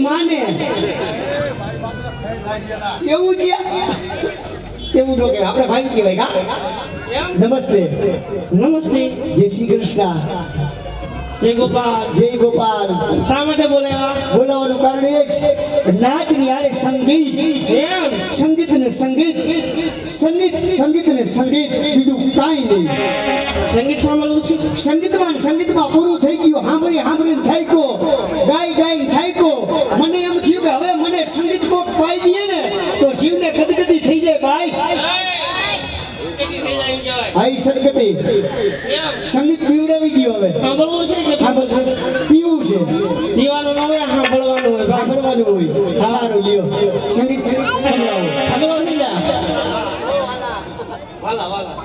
માને એવું છે એવું નો કે આપણે ભાઈ કહેવાય કા નમસ્તે નમસ્તે જય શ્રી કૃષ્ણ જય ગોપાલ જય ગોપાલ શા માટે બોલાવ્યા બોલાવાનું કારણ એ છે નાચ ની યારે સંગીત એમ સંગીત ને સંગીત સંગીત સંગીત ને સંગીત બીજું કાંઈ નહીં સંગીત સાંભળવું છે સંગીતમાં પૂરું થઈ ગયું સાંભળીને થાક્યો ગાઈને થાક્યો મને એમ થયું કે હવે મને સંગીત બોક્સ પાઈ દઈએ ને તો જીવને ગદગદી થઈ જાય ભાઈ આઈ સદગતિ સંગીત પીવડાવી ગયો હવે સાંભળવું છે કે પીવું છે પીવાનું ન હોય સાંભળવાનું હોય સાંભળવાનું હોય સારું લ્યો સંગીત સંભળાવો સાંભળવા થઈ જા વાલા વાલા